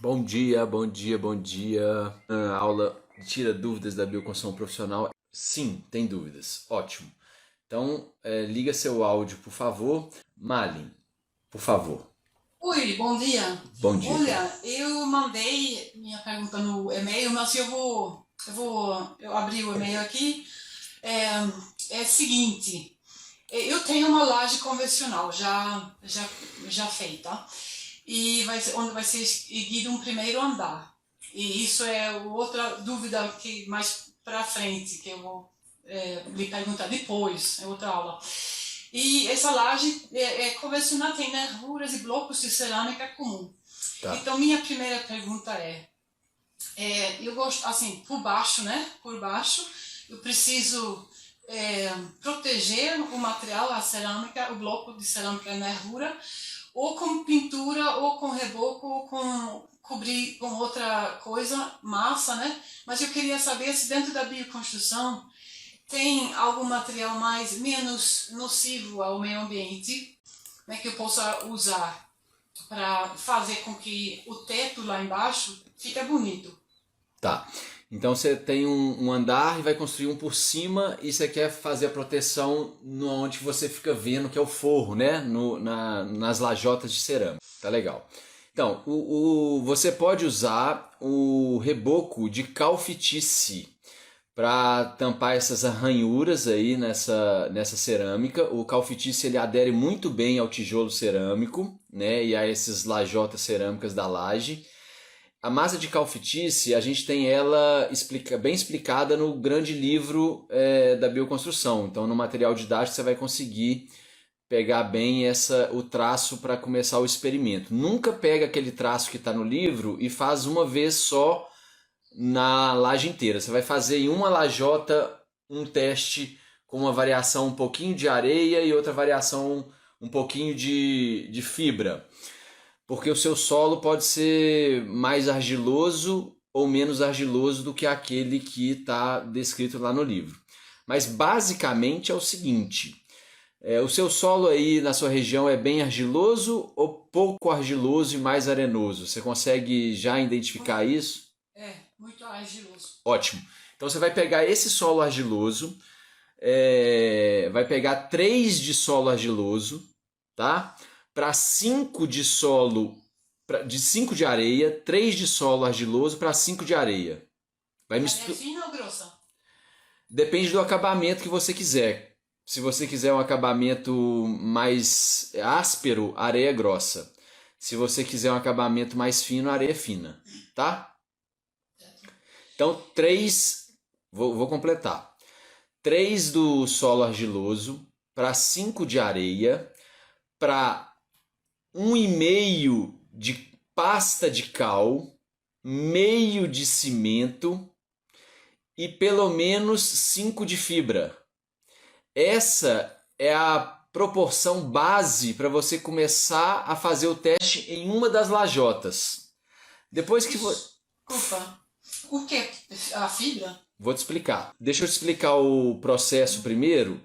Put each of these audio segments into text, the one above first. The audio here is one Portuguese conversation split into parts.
Bom dia, bom dia, bom dia. A aula tira dúvidas da bioconstrução profissional? Sim, tem dúvidas. Ótimo. Então, liga seu áudio, por favor. Malin, por favor. Oi, bom dia. Bom dia. Olha, eu mandei minha pergunta no e-mail, mas eu abri o e-mail aqui. É, é o seguinte, eu tenho uma laje convencional já feita e onde vai ser erguido um primeiro andar. E isso é outra dúvida que mais para frente que eu vou lhe perguntar depois, é outra aula. E essa laje convencional, tem nervuras e blocos de cerâmica comum. Tá. Então, minha primeira pergunta eu gosto, assim, por baixo, né? Por baixo, eu preciso proteger o material, a cerâmica, o bloco de cerâmica e nervura, ou com pintura, ou com reboco, ou com cobrir com outra coisa, massa, né? Mas eu queria saber se dentro da bioconstrução tem algum material menos nocivo ao meio ambiente, né, que eu possa usar para fazer com que o teto lá embaixo fique bonito. Tá. Então você tem um andar e vai construir um por cima e você quer fazer a proteção no onde você fica vendo que é o forro, né? Nas lajotas de cerâmica. Tá legal. Então, você pode usar o reboco de calfitice para tampar essas arranhuras aí nessa cerâmica. O calfitice ele adere muito bem ao tijolo cerâmico, né, e a essas lajotas cerâmicas da laje. A massa de calfitice, a gente tem ela bem explicada no grande livro da bioconstrução. Então, no material didático, você vai conseguir pegar bem o traço para começar o experimento. Nunca pega aquele traço que está no livro e faz uma vez só na laje inteira. Você vai fazer em uma lajota um teste com uma variação um pouquinho de areia e outra variação um pouquinho de fibra. Porque o seu solo pode ser mais argiloso ou menos argiloso do que aquele que está descrito lá no livro. Mas basicamente é o seguinte: o seu solo aí na sua região é bem argiloso ou pouco argiloso e mais arenoso? Você consegue já identificar isso? Muito argiloso. Ótimo. Então você vai pegar esse solo argiloso, vai pegar 3 de solo argiloso, tá? Para 5 de solo, de 5 de areia, 3 de solo argiloso para 5 de areia. Vai misturar. É fina ou grossa? Depende do acabamento que você quiser. Se você quiser um acabamento mais áspero, areia grossa. Se você quiser um acabamento mais fino, areia fina, tá? Então, 3, vou completar. 3 do solo argiloso para 5 de areia, para 1,5 de pasta de cal, meio de cimento e pelo menos 5 de fibra. Essa é a proporção base para você começar a fazer o teste em uma das lajotas. Depois que você... Desculpa. O que? A fibra? Vou te explicar. Deixa eu te explicar o processo primeiro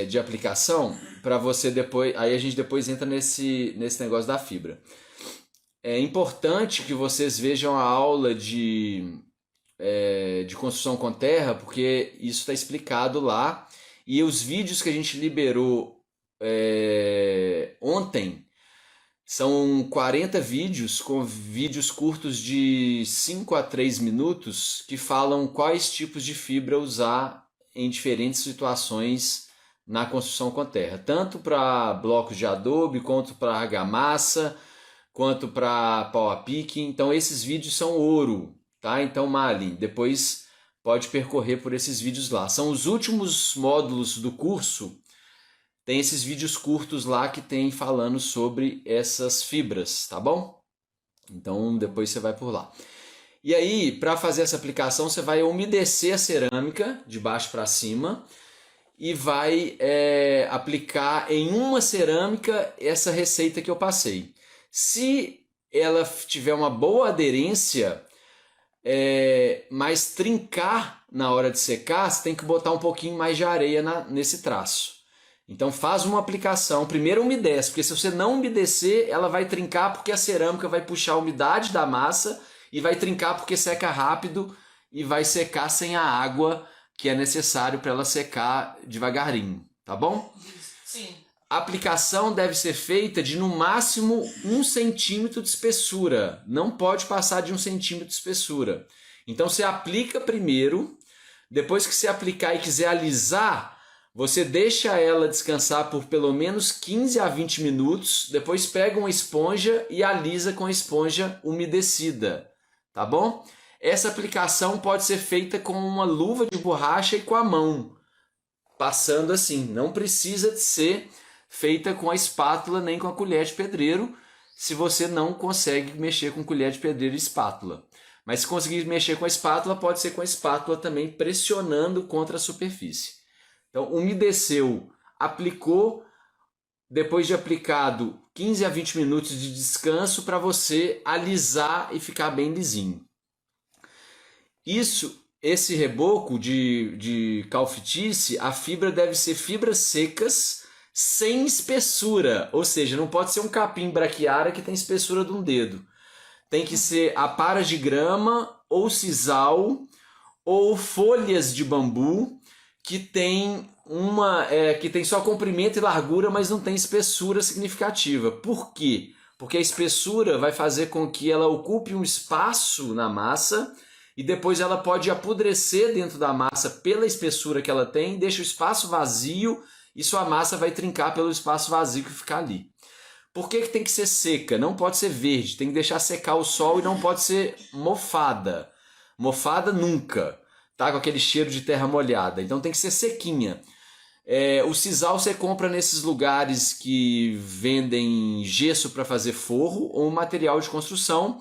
de aplicação para você depois. Aí a gente depois entra nesse negócio da fibra. É importante que vocês vejam a aula de construção com terra, porque isso está explicado lá. E os vídeos que a gente liberou ontem são 40 vídeos, com vídeos curtos de 5 a 3 minutos, que falam quais tipos de fibra usar em diferentes situações na construção com terra. Tanto para blocos de adobe, quanto para argamassa, quanto para pau a pique. Então esses vídeos são ouro, tá? Então, Malin, depois pode percorrer por esses vídeos lá. São os últimos módulos do curso. Tem esses vídeos curtos lá que tem falando sobre essas fibras, tá bom? Então depois você vai por lá. E aí, para fazer essa aplicação, você vai umedecer a cerâmica de baixo para cima e vai aplicar em uma cerâmica essa receita que eu passei. Se ela tiver uma boa aderência, mas trincar na hora de secar, você tem que botar um pouquinho mais de areia nesse traço. Então faz uma aplicação, primeiro umedece, porque se você não umedecer, ela vai trincar porque a cerâmica vai puxar a umidade da massa e vai trincar porque seca rápido e vai secar sem a água que é necessário para ela secar devagarinho, tá bom? Sim. A aplicação deve ser feita de no máximo 1 centímetro de espessura, não pode passar de 1 centímetro de espessura. Então você aplica primeiro, depois que você aplicar e quiser alisar, você deixa ela descansar por pelo menos 15 a 20 minutos, depois pega uma esponja e alisa com a esponja umedecida, tá bom? Essa aplicação pode ser feita com uma luva de borracha e com a mão, passando assim, não precisa de ser feita com a espátula nem com a colher de pedreiro, se você não consegue mexer com colher de pedreiro e espátula. Mas se conseguir mexer com a espátula, pode ser com a espátula também pressionando contra a superfície. Então, umedeceu, aplicou, depois de aplicado 15 a 20 minutos de descanso para você alisar e ficar bem lisinho. Esse reboco de calfitice, a fibra deve ser fibras secas, sem espessura, ou seja, não pode ser um capim braquiária que tem espessura de um dedo. Tem que ser aparas de grama ou sisal ou folhas de bambu que tem só comprimento e largura, mas não tem espessura significativa. Por quê? Porque a espessura vai fazer com que ela ocupe um espaço na massa e depois ela pode apodrecer dentro da massa pela espessura que ela tem, deixa o espaço vazio e sua massa vai trincar pelo espaço vazio que fica ali. Por que tem que ser seca? Não pode ser verde, tem que deixar secar o sol e não pode ser mofada. Mofada nunca, tá? Com aquele cheiro de terra molhada. Então tem que ser sequinha. O sisal você compra nesses lugares que vendem gesso para fazer forro ou material de construção.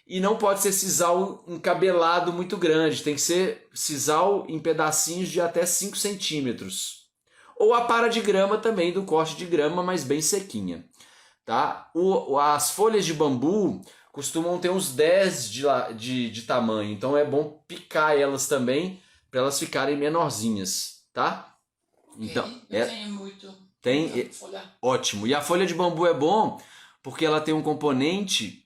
E não pode ser sisal encabelado muito grande, tem que ser sisal em pedacinhos de até 5 centímetros. Ou a para de grama também, do corte de grama, mas bem sequinha. Tá? As folhas de bambu costumam ter uns 10 de tamanho, então é bom picar elas também para elas ficarem menorzinhas, tá? Então, tem muito. Tem, folha. Ótimo. E a folha de bambu é bom porque ela tem um componente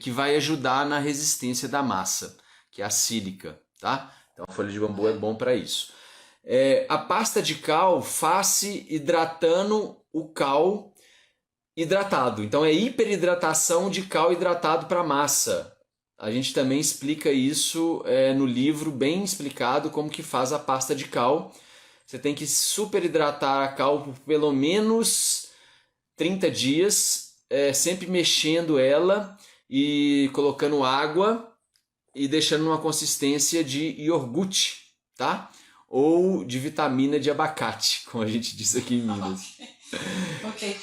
que vai ajudar na resistência da massa, que é a sílica, tá? Então a folha de bambu é bom para isso. A pasta de cal faz-se hidratando o cal hidratado. Então é hiperidratação de cal hidratado para massa. A gente também explica isso no livro, bem explicado como que faz a pasta de cal. Você tem que superidratar a cal por pelo menos 30 dias, sempre mexendo ela e colocando água e deixando uma consistência de iogurte, tá? Ou de vitamina de abacate, como a gente diz aqui em Minas. Ok.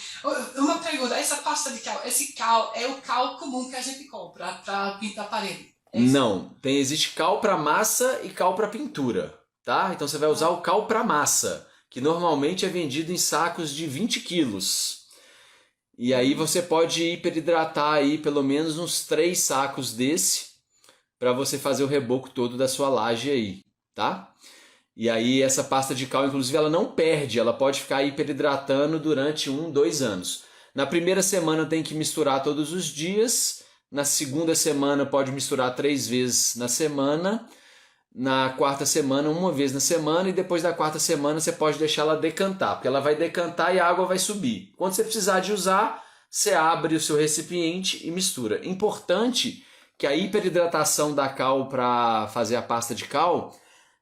Uma pergunta, essa pasta de cal, esse cal é o cal comum que a gente compra para pintar a parede? Não, existe cal para massa e cal para pintura, tá? Então você vai usar o cal para massa, que normalmente é vendido em sacos de 20 quilos. E aí você pode hiperidratar aí pelo menos uns 3 sacos desse para você fazer o reboco todo da sua laje aí, tá? E aí essa pasta de cal, inclusive, ela não perde, ela pode ficar hiperidratando durante 1, 2 anos. Na primeira semana tem que misturar todos os dias, na segunda semana pode misturar 3 vezes na semana, na quarta semana 1 vez na semana e depois da quarta semana você pode deixar ela decantar, porque ela vai decantar e a água vai subir. Quando você precisar de usar, você abre o seu recipiente e mistura. Importante que a hiperidratação da cal para fazer a pasta de cal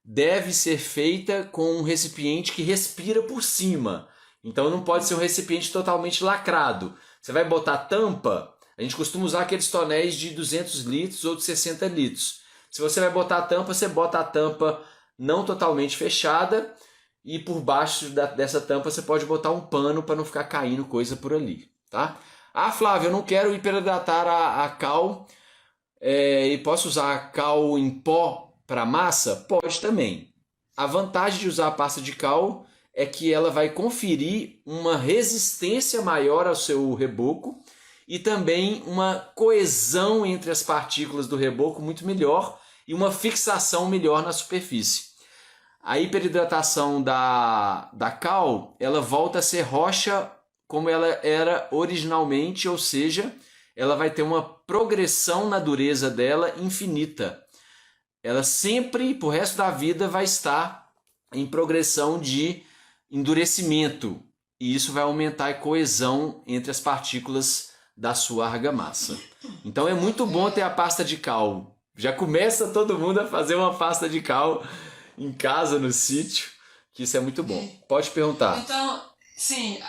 deve ser feita com um recipiente que respira por cima. Então não pode ser um recipiente totalmente lacrado. Você vai botar tampa, a gente costuma usar aqueles tonéis de 200 litros ou de 60 litros. Se você vai botar a tampa, você bota a tampa não totalmente fechada e por baixo dessa tampa você pode botar um pano para não ficar caindo coisa por ali, tá? Ah, Flávio, eu não quero hiperidratar a cal e posso usar a cal em pó para massa? Pode também. A vantagem de usar a pasta de cal é que ela vai conferir uma resistência maior ao seu reboco e também uma coesão entre as partículas do reboco muito melhor e uma fixação melhor na superfície. A hiperidratação da cal, ela volta a ser rocha como ela era originalmente, ou seja, ela vai ter uma progressão na dureza dela infinita. Ela sempre, pro resto da vida, vai estar em progressão de endurecimento. E isso vai aumentar a coesão entre as partículas da sua argamassa. Então é muito bom ter a pasta de cal. Já começa todo mundo a fazer uma pasta de cal em casa, no sítio, que isso é muito bom. Pode perguntar. Então, sim,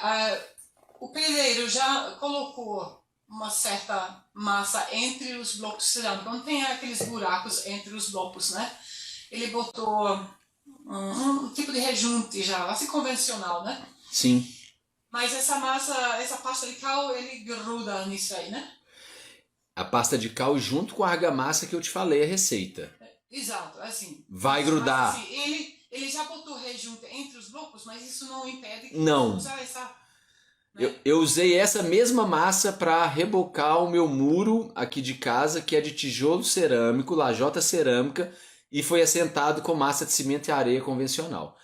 o pedreiro já colocou uma certa massa entre os blocos cerâmicos. Não tem aqueles buracos entre os blocos, né? Ele botou um tipo de rejunte já, assim convencional, né? Sim. Mas essa massa, essa pasta de cal, ele gruda nisso aí, né? A pasta de cal junto com a argamassa que eu te falei a receita. Exato, assim. Vai grudar. Mas, assim, ele já botou rejunte entre os blocos, mas isso não impede que não. usar essa... Eu usei essa mesma massa para rebocar o meu muro aqui de casa, que é de tijolo cerâmico, lajota cerâmica, e foi assentado com massa de cimento e areia convencional.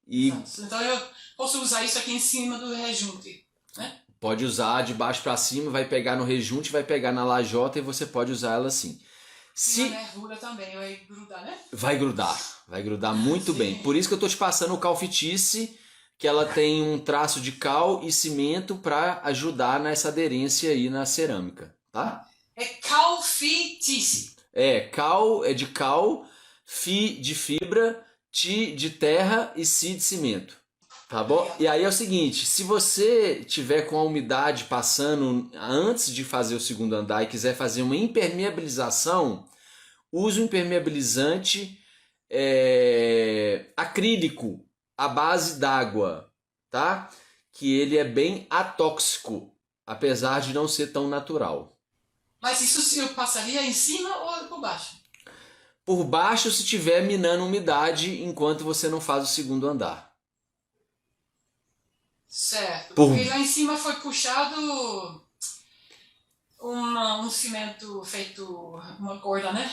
E então eu posso usar isso aqui em cima do rejunte, né? Pode usar de baixo para cima, vai pegar no rejunte, vai pegar na lajota e você pode usar ela assim. E na nervura também, vai grudar, né? Vai grudar muito bem. Por isso que eu tô te passando o calfitice, que ela tem um traço de cal e cimento para ajudar nessa aderência aí na cerâmica, tá? É calfitice. Cal é de cal, fi de fibra, ti de terra e si de cimento. Tá bom? E aí é o seguinte, se você tiver com a umidade passando antes de fazer o segundo andar e quiser fazer uma impermeabilização, use um impermeabilizante acrílico à base d'água, tá? Que ele é bem atóxico, apesar de não ser tão natural. Mas isso eu passaria em cima ou por baixo? Por baixo, se tiver minando umidade enquanto você não faz o segundo andar. Certo, porque lá em cima foi puxado um cimento feito, uma corda, né?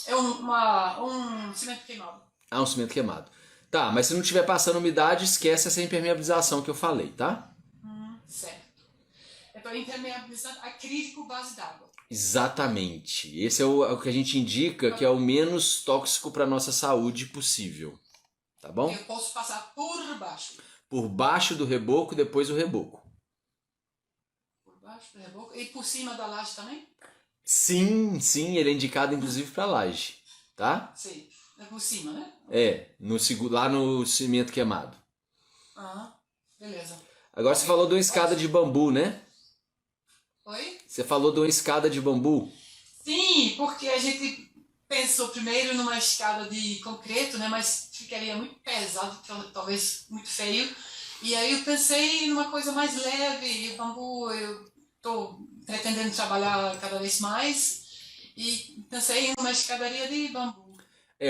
É um cimento queimado. Ah, um cimento queimado. Tá, mas se não estiver passando umidade, esquece essa impermeabilização que eu falei, tá? Certo. É para impermeabilizar acrílico base d'água. Exatamente. Esse é o que a gente indica que é o menos tóxico para nossa saúde possível. Tá bom? Eu posso passar por baixo. Por baixo do reboco, depois o reboco. Por baixo do reboco. E por cima da laje também? Sim, ele é indicado inclusive para laje, tá? Sim. É por cima, né? Lá no cimento queimado. Beleza. Agora você falou de uma escada de bambu, né? Oi? Você falou de uma escada de bambu? Sim, porque a gente pensou primeiro numa escada de concreto, né? Mas ficaria muito pesado, talvez muito feio. E aí eu pensei numa coisa mais leve. E o bambu, eu estou pretendendo trabalhar cada vez mais. E pensei em uma escadaria de bambu.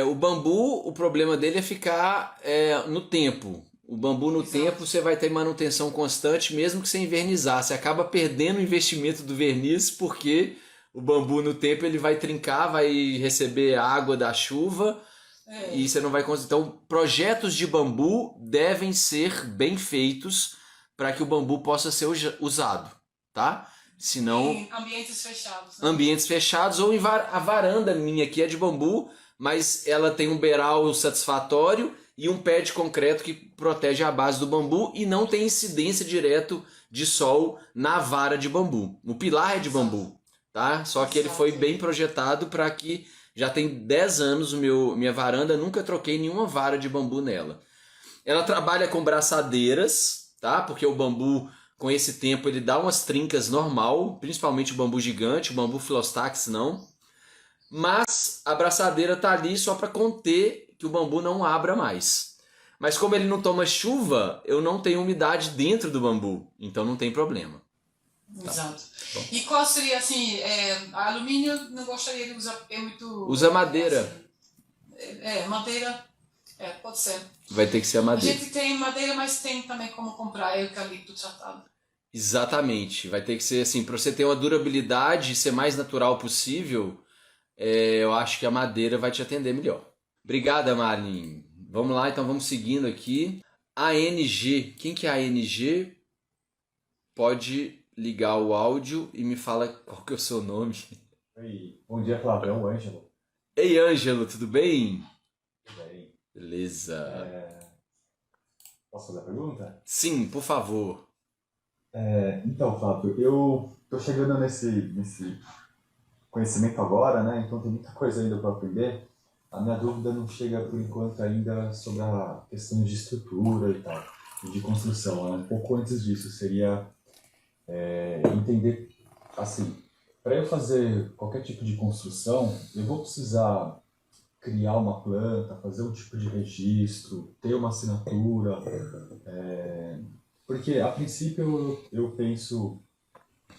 O bambu, o problema dele é ficar no tempo. O bambu no tempo você vai ter manutenção constante, mesmo que você invernizar. Você acaba perdendo o investimento do verniz, porque o bambu no tempo ele vai trincar, vai receber água da chuva e você não vai conseguir. Então, projetos de bambu devem ser bem feitos para que o bambu possa ser usado, tá? Senão, em ambientes fechados. Né? Ambientes fechados ou a varanda minha aqui é de bambu, mas ela tem um beiral satisfatório e um pé de concreto que protege a base do bambu e não tem incidência direto de sol na vara de bambu. O pilar é de bambu, tá? Só que ele foi bem projetado para que já tem 10 anos minha varanda, nunca troquei nenhuma vara de bambu nela. Ela trabalha com braçadeiras, tá? Porque o bambu com esse tempo ele dá umas trincas normal, principalmente o bambu gigante, o bambu filostax não. Mas a braçadeira tá ali só para conter que o bambu não abra mais. Mas como ele não toma chuva, eu não tenho umidade dentro do bambu, então não tem problema. Exato. Tá. E qual seria assim, alumínio não gostaria de usar muito... Usa madeira. Madeira, pode ser. Vai ter que ser a madeira. A gente tem madeira, mas tem também como comprar eucalipto tratado. Exatamente, vai ter que ser assim, para você ter uma durabilidade e ser mais natural possível, eu acho que a madeira vai te atender melhor. Obrigada, Marlin. Vamos lá, então vamos seguindo aqui. ANG. Quem que é ANG? Pode ligar o áudio e me fala qual que é o seu nome. Oi, bom dia, Flávio. É o Ângelo. Ei, Ângelo, tudo bem? Tudo bem? Beleza. Posso fazer a pergunta? Sim, por favor. Então, Flávio, eu tô chegando nesse conhecimento agora, né? Então tem muita coisa ainda para aprender. A minha dúvida não chega por enquanto ainda sobre a questão de estrutura e tal, e de construção, né? Um pouco antes disso, seria entender, assim, para eu fazer qualquer tipo de construção, eu vou precisar criar uma planta, fazer um tipo de registro, ter uma assinatura, porque a princípio eu penso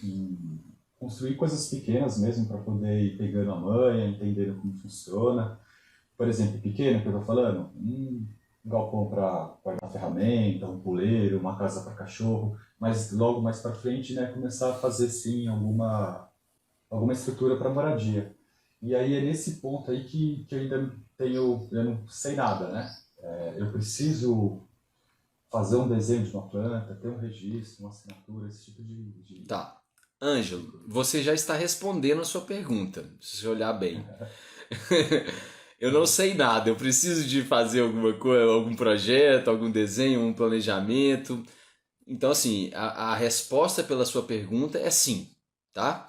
em construir coisas pequenas mesmo para poder ir pegando a manha, entendendo como funciona. Por exemplo, pequeno que eu estou falando, um galpão para guardar ferramenta, um puleiro, uma casa para cachorro, mas logo mais para frente, né, começar a fazer sim alguma estrutura para moradia. E aí é nesse ponto aí que eu ainda eu não sei nada, né? Eu preciso fazer um desenho de uma planta, ter um registro, uma assinatura, esse tipo de... Tá. Ângelo, você já está respondendo a sua pergunta, se você olhar bem. Eu não sei nada, eu preciso de fazer alguma coisa, algum projeto, algum desenho, um planejamento. Então, assim, a resposta pela sua pergunta é sim, tá?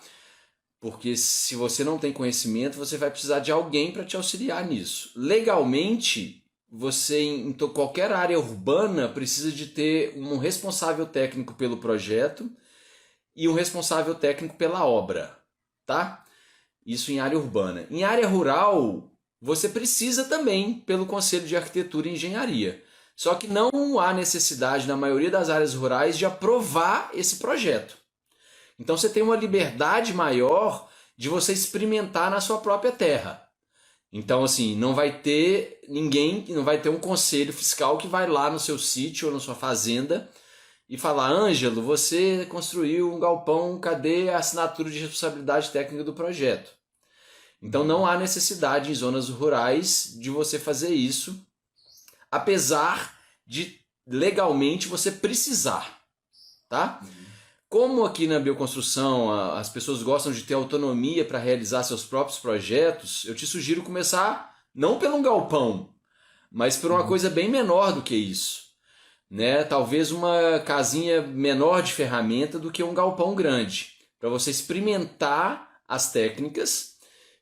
Porque se você não tem conhecimento, você vai precisar de alguém para te auxiliar nisso. Legalmente, você em qualquer área urbana precisa de ter um responsável técnico pelo projeto e um responsável técnico pela obra, tá? Isso em área urbana. Em área rural, você precisa também pelo Conselho de Arquitetura e Engenharia. Só que não há necessidade, na maioria das áreas rurais, de aprovar esse projeto. Então você tem uma liberdade maior de você experimentar na sua própria terra. Então, assim, não vai ter ninguém, não vai ter um conselho fiscal que vai lá no seu sítio ou na sua fazenda e falar: Ângelo, você construiu um galpão, cadê a assinatura de responsabilidade técnica do projeto? Então não há necessidade em zonas rurais de você fazer isso, apesar de legalmente você precisar, tá? Como aqui na bioconstrução as pessoas gostam de ter autonomia para realizar seus próprios projetos, eu te sugiro começar não pelo um galpão, mas por uma coisa bem menor do que isso, né? Talvez uma casinha menor de ferramenta do que um galpão grande, para você experimentar as técnicas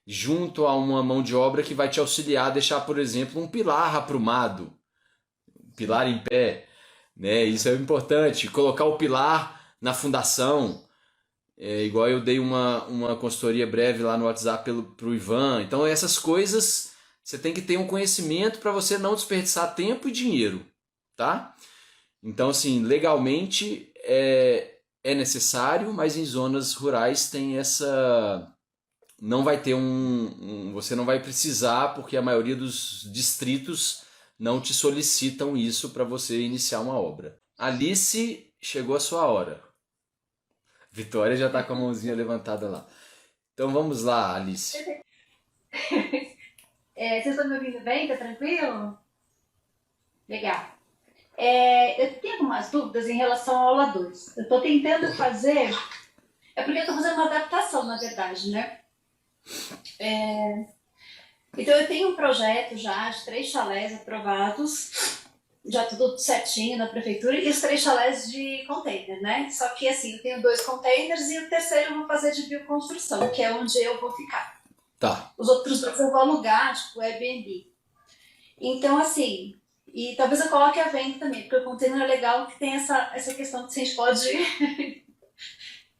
junto a uma mão de obra que vai te auxiliar a deixar, por exemplo, um pilar aprumado, um pilar em pé, né? Isso é importante. Colocar o pilar na fundação, igual eu dei uma consultoria breve lá no WhatsApp pro Ivan. Então essas coisas você tem que ter um conhecimento para você não desperdiçar tempo e dinheiro, tá? Então, assim, legalmente é necessário, mas em zonas rurais tem essa... Não vai ter você não vai precisar, porque a maioria dos distritos não te solicitam isso para você iniciar uma obra. Alice, chegou a sua hora. Vitória já está com a mãozinha levantada lá. Então vamos lá, Alice. Vocês estão me ouvindo bem? Tá tranquilo? Legal. Eu tenho algumas dúvidas em relação ao aula 2. Eu estou tentando fazer... É porque eu estou fazendo uma adaptação, na verdade, né? Então eu tenho um projeto já de 3 chalés aprovados, já tudo certinho na prefeitura, e os 3 chalés de container, né? Só que assim, eu tenho 2 containers e o terceiro eu vou fazer de bioconstrução, que é onde eu vou ficar. Tá. Os outros 2 eu vou alugar, tipo Airbnb. Então assim, e talvez eu coloque a venda também, porque o container é legal que tem essa questão que a gente pode...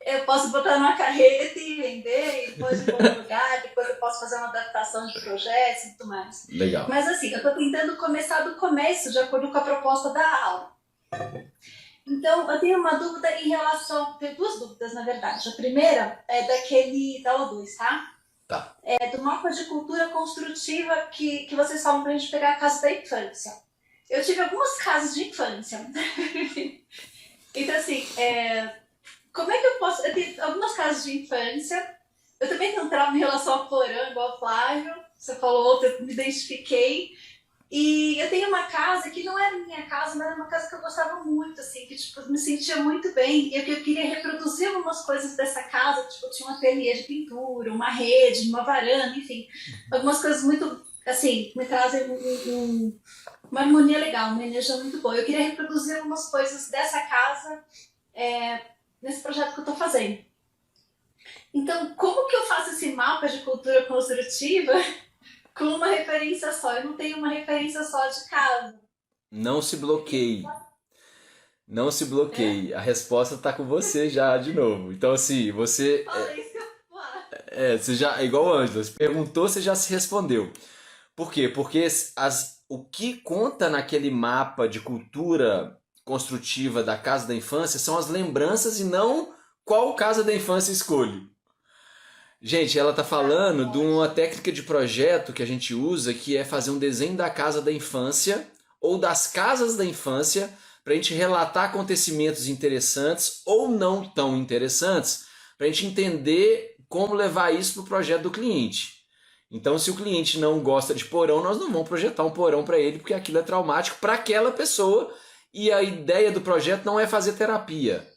Eu posso botar numa carreta e vender, e depois ir para outro lugar, depois eu posso fazer uma adaptação de projetos e tudo mais. Legal. Mas assim, eu estou tentando começar do começo, de acordo com a proposta da aula. Então, eu tenho uma dúvida em relação... Tenho 2 dúvidas, na verdade. A primeira é da aula 2, tá? Tá. É do mapa de cultura construtiva que vocês falam para a gente pegar a casa da infância. Eu tive algumas casas de infância. Então, assim... Como é que eu posso... Eu tenho algumas casas de infância. Eu também tenho um trauma em relação ao porão, igual o Flávio. você falou, eu me identifiquei. E eu tenho uma casa que não era minha casa, mas era uma casa que eu gostava muito, assim, que tipo, eu me sentia muito bem. E eu queria reproduzir algumas coisas dessa casa, tipo, tinha um ateliê de pintura, uma rede, uma varanda, enfim. Algumas coisas muito, assim, me trazem uma harmonia legal, uma energia muito boa. Eu queria reproduzir algumas coisas dessa casa nesse projeto que eu estou fazendo. Então, como que eu faço esse mapa de cultura construtiva com uma referência só? Eu não tenho uma referência só de casa. Não se bloqueie. Não se bloqueie. A resposta está com você já de novo. Então, assim, você. Olha isso que eu falar. Você já. É igual o Ângelo, você perguntou, você já se respondeu. Por quê? Porque o que conta naquele mapa de cultura construtiva da casa da infância são as lembranças e não qual casa da infância escolho. Gente, ela está falando de uma técnica de projeto que a gente usa, que é fazer um desenho da casa da infância ou das casas da infância para a gente relatar acontecimentos interessantes ou não tão interessantes, para a gente entender como levar isso para o projeto do cliente. Então, se o cliente não gosta de porão, nós não vamos projetar um porão para ele, porque aquilo é traumático para aquela pessoa e a ideia do projeto não é fazer terapia.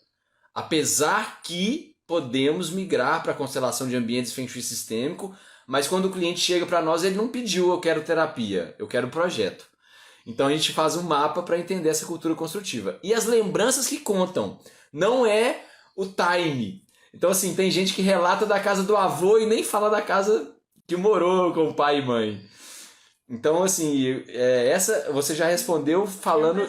Apesar que podemos migrar para a constelação de ambientes Feng Shui sistêmico, mas quando o cliente chega para nós, ele não pediu eu quero terapia, eu quero projeto. Então a gente faz um mapa para entender essa cultura construtiva. E as lembranças que contam, não é o time. Então assim, tem gente que relata da casa do avô e nem fala da casa que morou com o pai e mãe. Então assim, essa você já respondeu falando...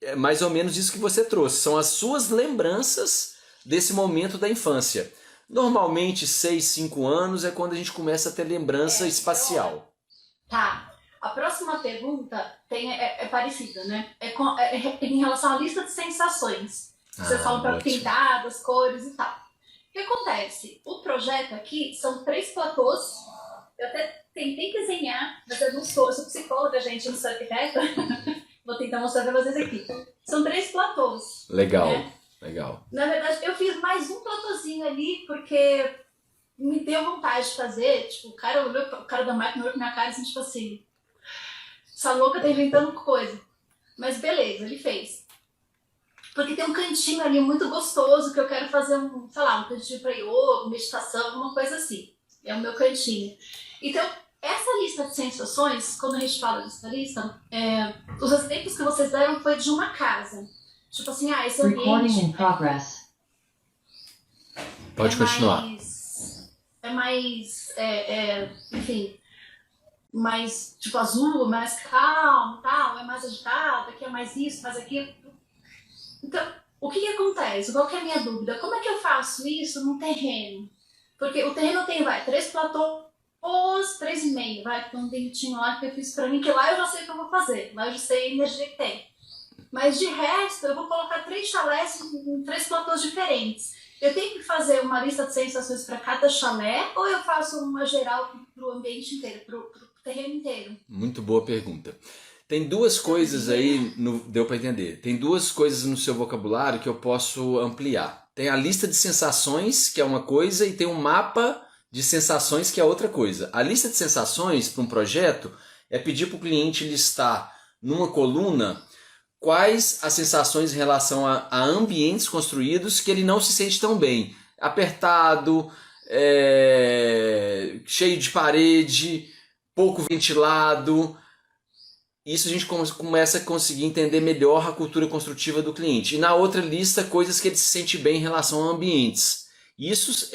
É mais ou menos isso que você trouxe. São as suas lembranças desse momento da infância. Normalmente, 6, 5 anos é quando a gente começa a ter lembrança espacial. Tá. A próxima pergunta é parecida, né? É em relação à lista de sensações. Você fala para pintar, das cores e tal. O que acontece? O projeto aqui são 3 platôs. Eu até tentei desenhar, mas eu não sou. Eu sou psicóloga, gente, não sou arquiteta. Vou tentar mostrar pra vocês aqui. São 3 platôs. Legal, né? legal. Na verdade, eu fiz mais um platôzinho ali, porque me deu vontade de fazer. Tipo, o cara da máquina olhou pra minha cara assim, tipo assim, essa louca tá inventando coisa. Mas beleza, ele fez. Porque tem um cantinho ali muito gostoso que eu quero fazer um cantinho pra yoga, meditação, alguma coisa assim. É o meu cantinho. Então, essa lista de sensações, quando a gente fala dessa lista, os exemplos que vocês deram foi de uma casa. Tipo assim, esse ambiente... Recording in progress. Pode continuar. Enfim, mais tipo azul, mais calmo, tal, é mais agitado, aqui é mais isso, mais aquilo. Então, o que acontece? Qual que é a minha dúvida? Como é que eu faço isso no terreno? Porque o terreno tem, 3 platôs, 3,5, tem um dentinho lá que eu fiz pra mim, que lá eu já sei o que eu vou fazer, lá eu já sei a energia que tem. Mas de resto, eu vou colocar 3 chalés em 3 platôs diferentes. Eu tenho que fazer uma lista de sensações para cada chalé ou eu faço uma geral pro ambiente inteiro, pro terreno inteiro? Muito boa pergunta. Tem 2 coisas aí, deu para entender, tem 2 coisas no seu vocabulário que eu posso ampliar. Tem a lista de sensações, que é uma coisa, e tem um mapa de sensações, que é outra coisa. A lista de sensações para um projeto é pedir para o cliente listar numa coluna quais as sensações em relação a ambientes construídos que ele não se sente tão bem. Apertado, cheio de parede, pouco ventilado. Isso a gente começa a conseguir entender melhor a cultura construtiva do cliente. E na outra lista, coisas que ele se sente bem em relação a ambientes. Isso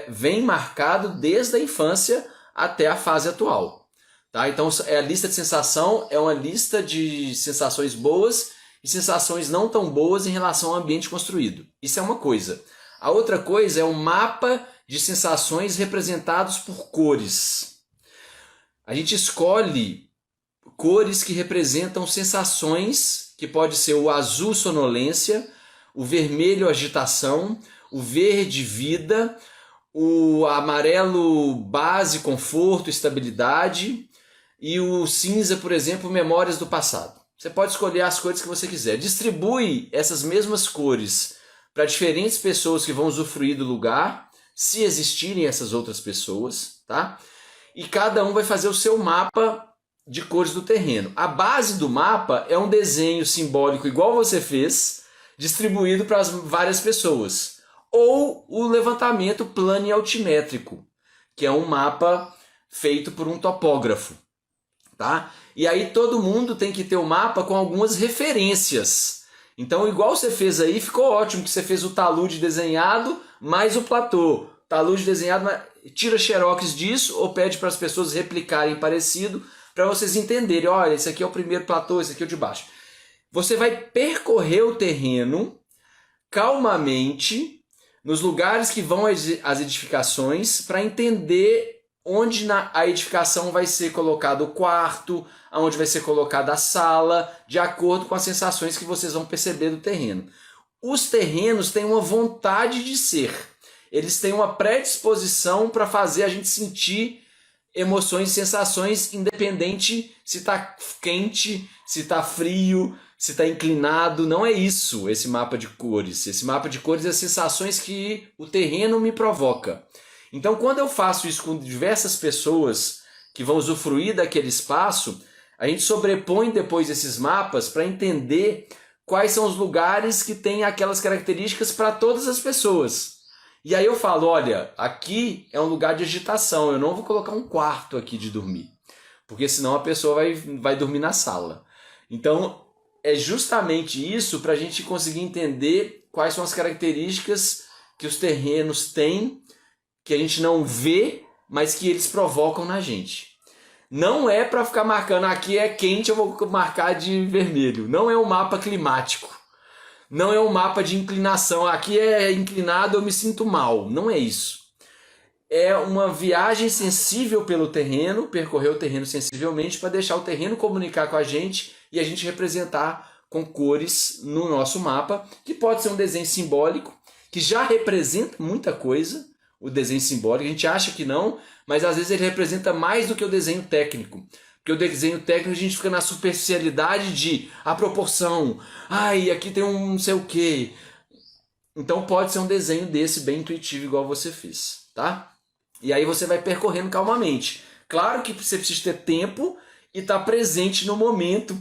vem marcado desde a infância até a fase atual. Tá? Então, a lista de sensação é uma lista de sensações boas e sensações não tão boas em relação ao ambiente construído. Isso é uma coisa. A outra coisa é um mapa de sensações representados por cores. A gente escolhe cores que representam sensações, que pode ser o azul sonolência, o vermelho agitação, o verde vida, o amarelo base conforto, estabilidade e o cinza, por exemplo, memórias do passado. Você pode escolher as cores que você quiser. Distribui essas mesmas cores para diferentes pessoas que vão usufruir do lugar, se existirem essas outras pessoas, tá? e cada um vai fazer o seu mapa de cores do terreno. A base do mapa é um desenho simbólico igual você fez, distribuído para as várias pessoas. Ou o levantamento plano e altimétrico, que é um mapa feito por um topógrafo. Tá? E aí todo mundo tem que ter o mapa com algumas referências. Então, igual você fez aí, ficou ótimo que você fez o talude desenhado mais o platô. Talude desenhado, tira xerox disso ou pede para as pessoas replicarem parecido para vocês entenderem. Olha, esse aqui é o primeiro platô, esse aqui é o de baixo. Você vai percorrer o terreno calmamente nos lugares que vão as edificações para entender onde a edificação vai ser colocado o quarto, onde vai ser colocada a sala, de acordo com as sensações que vocês vão perceber do terreno. Os terrenos têm uma vontade de ser. Eles têm uma predisposição para fazer a gente sentir emoções e sensações, independente se está quente, se está frio, se está inclinado. Não é isso esse mapa de cores. Esse mapa de cores é as sensações que o terreno me provoca. Então, quando eu faço isso com diversas pessoas que vão usufruir daquele espaço, a gente sobrepõe depois esses mapas para entender quais são os lugares que têm aquelas características para todas as pessoas. E aí eu falo, olha, aqui é um lugar de agitação, eu não vou colocar um quarto aqui de dormir, porque senão a pessoa vai dormir na sala. Então, é justamente isso para a gente conseguir entender quais são as características que os terrenos têm, que a gente não vê, mas que eles provocam na gente. Não é para ficar marcando, aqui é quente, eu vou marcar de vermelho. Não é um mapa climático. Não é um mapa de inclinação, aqui é inclinado, eu me sinto mal. Não é isso. É uma viagem sensível pelo terreno, percorrer o terreno sensivelmente para deixar o terreno comunicar com a gente e a gente representar com cores no nosso mapa, que pode ser um desenho simbólico, que já representa muita coisa. O desenho simbólico, a gente acha que não, mas às vezes ele representa mais do que o desenho técnico. Porque o desenho técnico a gente fica na superficialidade de a proporção, ai, aqui tem um não sei o quê. Então pode ser um desenho desse bem intuitivo igual você fez, tá? E aí você vai percorrendo calmamente. Claro que você precisa ter tempo e estar presente no momento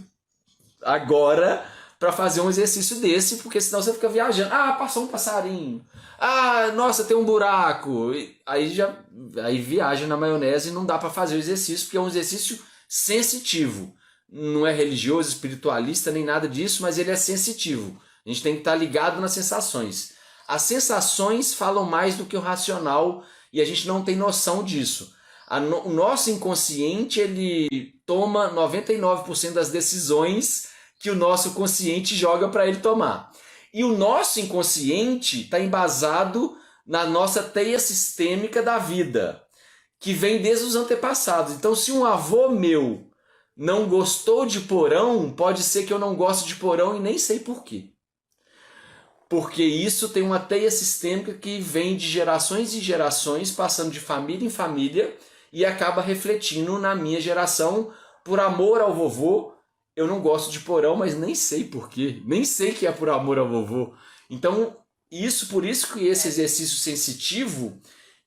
agora para fazer um exercício desse, porque senão você fica viajando. Ah, passou um passarinho. Ah, nossa, tem um buraco. Aí viaja na maionese e não dá para fazer o exercício, porque é um exercício sensitivo. Não é religioso, espiritualista, nem nada disso, mas ele é sensitivo. A gente tem que estar ligado nas sensações. As sensações falam mais do que o racional e a gente não tem noção disso. O nosso inconsciente, ele toma 99% das decisões que o nosso consciente joga para ele tomar. E o nosso inconsciente está embasado na nossa teia sistêmica da vida, que vem desde os antepassados. Então, se um avô meu não gostou de porão, pode ser que eu não goste de porão e nem sei por quê. Porque isso tem uma teia sistêmica que vem de gerações e gerações, passando de família em família e acaba refletindo na minha geração. Por amor ao vovô, eu não gosto de porão, mas nem sei por quê. Nem sei que é por amor ao vovô. Então, por isso que esse exercício sensitivo,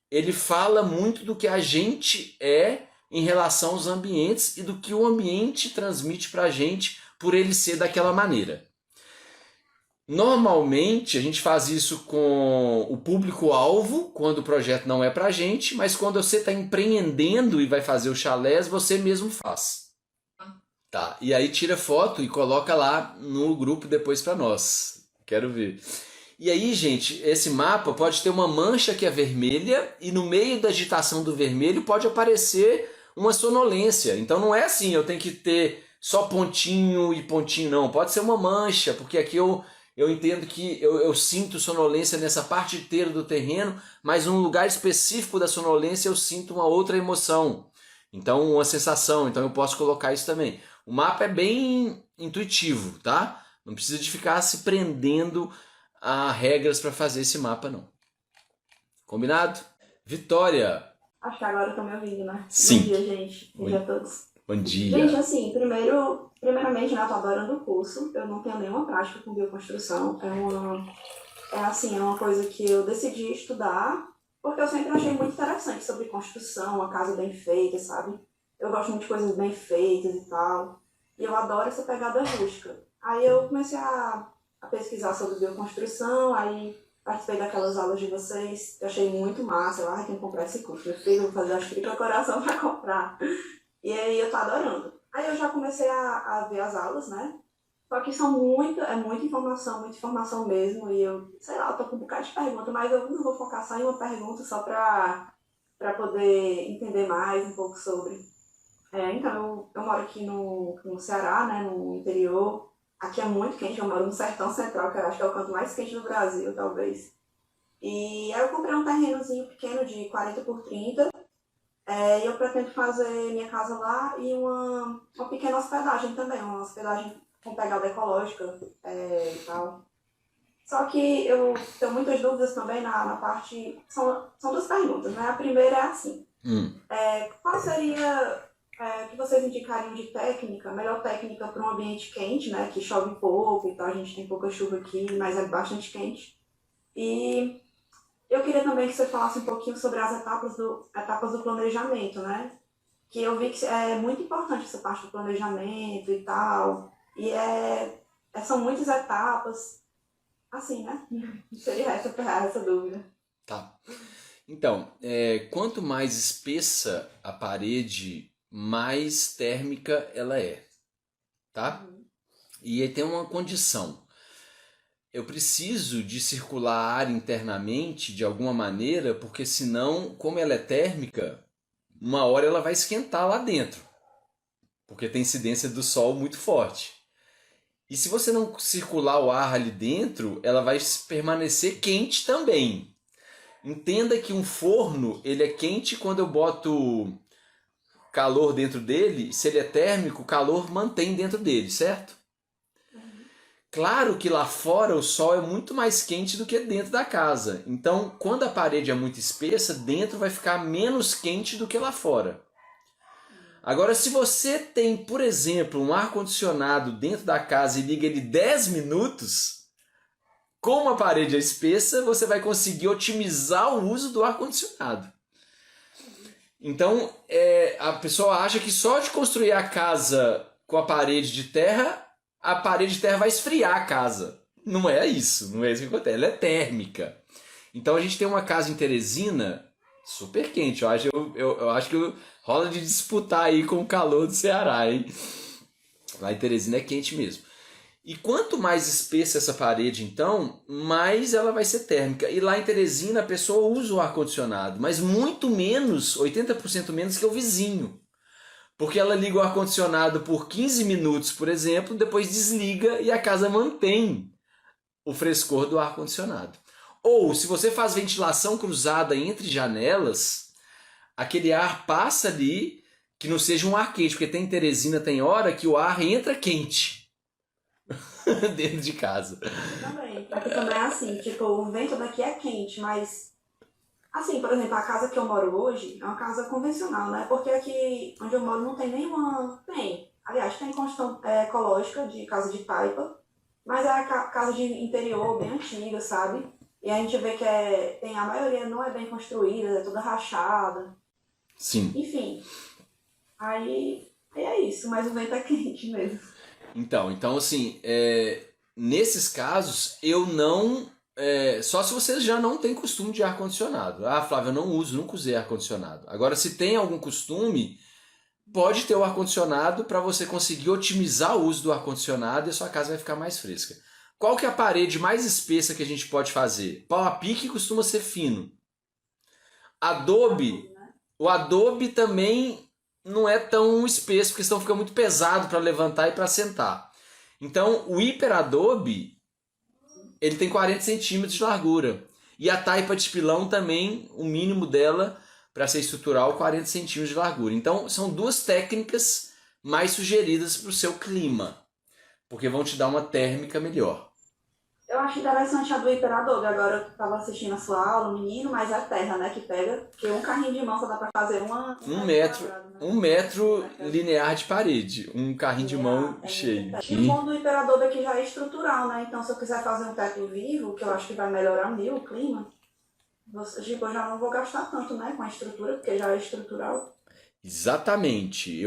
ele fala muito do que a gente é em relação aos ambientes e do que o ambiente transmite para a gente por ele ser daquela maneira. Normalmente, a gente faz isso com o público-alvo, quando o projeto não é para a gente, mas quando você está empreendendo e vai fazer o chalés, você mesmo faz. Tá, e aí tira foto e coloca lá no grupo depois para nós. Quero ver. E aí, gente, esse mapa pode ter uma mancha que é vermelha e no meio da agitação do vermelho pode aparecer uma sonolência. Então não é assim, eu tenho que ter só pontinho e pontinho, não. Pode ser uma mancha, porque aqui eu entendo que eu sinto sonolência nessa parte inteira do terreno, mas num lugar específico da sonolência eu sinto uma outra emoção. Então, uma sensação. Então eu posso colocar isso também. O mapa é bem intuitivo, tá? Não precisa de ficar se prendendo a regras para fazer esse mapa, não. Combinado? Vitória! Acho que agora estão me ouvindo, né? Sim. Bom dia, gente. Bom dia a todos. Bom dia. Gente, assim, primeiramente, né, eu tô adorando o curso. Eu não tenho nenhuma prática com bioconstrução. É uma coisa que eu decidi estudar porque eu sempre achei muito interessante sobre construção, uma casa bem feita, sabe? Eu gosto muito de coisas bem feitas e tal. E eu adoro essa pegada rústica. Aí eu comecei a pesquisar sobre bioconstrução, aí participei daquelas aulas de vocês, eu achei muito massa. Eu tenho que comprar esse curso. Meu filho, vou fazer as tricas coração para comprar. E aí eu tô adorando. Aí eu já comecei a ver as aulas, né? Só que é muita informação mesmo. E eu, sei lá, eu tô com um bocado de perguntas, mas eu não vou focar só em uma pergunta só para poder entender mais um pouco sobre. Então, eu moro aqui no Ceará, né, no interior. Aqui é muito quente, eu moro no Sertão Central, que eu acho que é o canto mais quente do Brasil, talvez. E aí eu comprei um terrenozinho pequeno de 40 por 30. E eu pretendo fazer minha casa lá e uma pequena hospedagem também, uma hospedagem com pegada ecológica e tal. Só que eu tenho muitas dúvidas também na parte... São duas perguntas, né? A primeira é assim. Qual seria que vocês indicariam de técnica, melhor técnica para um ambiente quente, né? Que chove pouco e tal, a gente tem pouca chuva aqui, mas é bastante quente. E eu queria também que você falasse um pouquinho sobre as etapas do planejamento, né? Que eu vi que é muito importante essa parte do planejamento e tal. E são muitas etapas. Assim, né? Seria essa dúvida. Tá. Então, quanto mais espessa a parede, mais térmica ela é, tá? E aí tem uma condição. Eu preciso de circular ar internamente de alguma maneira, porque senão, como ela é térmica, uma hora ela vai esquentar lá dentro, porque tem incidência do sol muito forte. E se você não circular o ar ali dentro, ela vai permanecer quente também. Entenda que um forno, ele é quente quando eu boto calor dentro dele. Se ele é térmico, o calor mantém dentro dele, certo? Claro que lá fora o sol é muito mais quente do que dentro da casa. Então, quando a parede é muito espessa, dentro vai ficar menos quente do que lá fora. Agora, se você tem, por exemplo, um ar-condicionado dentro da casa e liga ele 10 minutos, como a parede é espessa, você vai conseguir otimizar o uso do ar-condicionado. Então, a pessoa acha que só de construir a casa com a parede de terra vai esfriar a casa. Não é isso, não é isso que acontece. Ela é térmica. Então, a gente tem uma casa em Teresina super quente. Eu acho que rola de disputar aí com o calor do Ceará, hein? Lá em Teresina é quente mesmo. E quanto mais espessa essa parede, então, mais ela vai ser térmica. E lá em Teresina a pessoa usa o ar-condicionado, mas muito menos, 80% menos que o vizinho. Porque ela liga o ar-condicionado por 15 minutos, por exemplo, depois desliga e a casa mantém o frescor do ar-condicionado. Ou, se você faz ventilação cruzada entre janelas, aquele ar passa ali, que não seja um ar quente, porque tem em Teresina, tem hora que o ar entra quente dentro de casa. Aqui também é assim, tipo, o vento daqui é quente, mas, assim, por exemplo, a casa que eu moro hoje é uma casa convencional, né? Porque aqui onde eu moro não tem nenhuma... Aliás, tem construção ecológica de casa de taipa, mas é a casa de interior bem antiga, sabe? E a gente vê que a maioria não é bem construída, é toda rachada. Sim. Enfim, aí é isso, mas o vento é quente mesmo. Então assim, nesses casos, eu não... só se você já não tem costume de ar-condicionado. Ah, Flávio, eu nunca usei ar-condicionado. Agora, se tem algum costume, pode ter o ar-condicionado para você conseguir otimizar o uso do ar-condicionado e a sua casa vai ficar mais fresca. Qual que é a parede mais espessa que a gente pode fazer? Pau a pique costuma ser fino. Adobe, o adobe também não é tão espesso, porque senão fica muito pesado para levantar e para sentar. Então, o hiperadobe, ele tem 40 centímetros de largura. E a taipa de pilão também, o mínimo dela para ser estrutural, 40 centímetros de largura. Então, são duas técnicas mais sugeridas para o seu clima, porque vão te dar uma térmica melhor. Eu acho interessante a do hiperadobe. Agora eu estava assistindo a sua aula, menino, mas é a terra, né, que pega, porque um carrinho de mão só dá para fazer um metro linear de parede, um carrinho de mão cheio. E o bom do hiperadobe é que já é estrutural, né? Então, se eu quiser fazer um teto vivo, que eu acho que vai melhorar o clima, tipo, eu já não vou gastar tanto, né, com a estrutura, porque já é estrutural. Exatamente.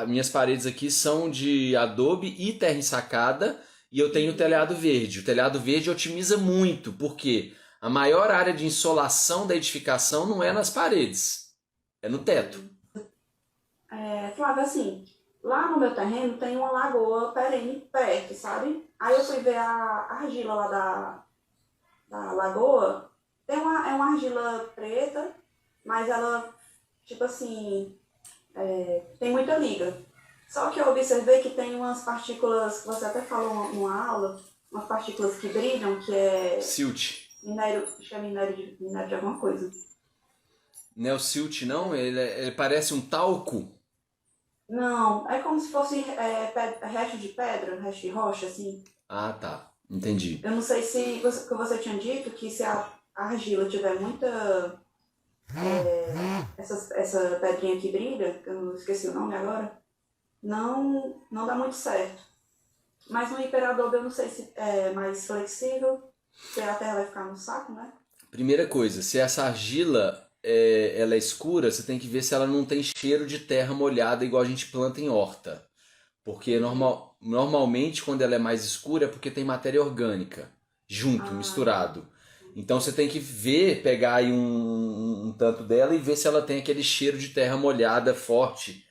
Minhas paredes aqui são de adobe e terra ensacada e eu tenho telhado verde. O telhado verde otimiza muito, porque a maior área de insolação da edificação não é nas paredes, é no teto. Flávia, assim, lá no meu terreno tem uma lagoa perene perto, sabe? Aí eu fui ver a argila lá da lagoa. É uma argila preta, mas ela, tipo assim, tem muita liga. Só que eu observei que tem umas partículas, você até falou numa aula, umas partículas que brilham, que é Silt. minério, acho que é minério de alguma coisa. Não é o silt, não? Ele parece um talco. Não, é como se fosse resto de pedra, resto de rocha, assim. Ah, tá. Entendi. Eu não sei se você tinha dito que se a argila tiver muita. Essa pedrinha que brilha, que eu esqueci o nome agora, não dá muito certo. Mas no hiperadobe eu não sei se é mais flexível, se a terra vai ficar no saco, né? Primeira coisa, se essa argila ela é escura, você tem que ver se ela não tem cheiro de terra molhada igual a gente planta em horta. Porque normalmente quando ela é mais escura é porque tem matéria orgânica junto, misturado. Então você tem que ver, pegar aí um tanto dela e ver se ela tem aquele cheiro de terra molhada forte,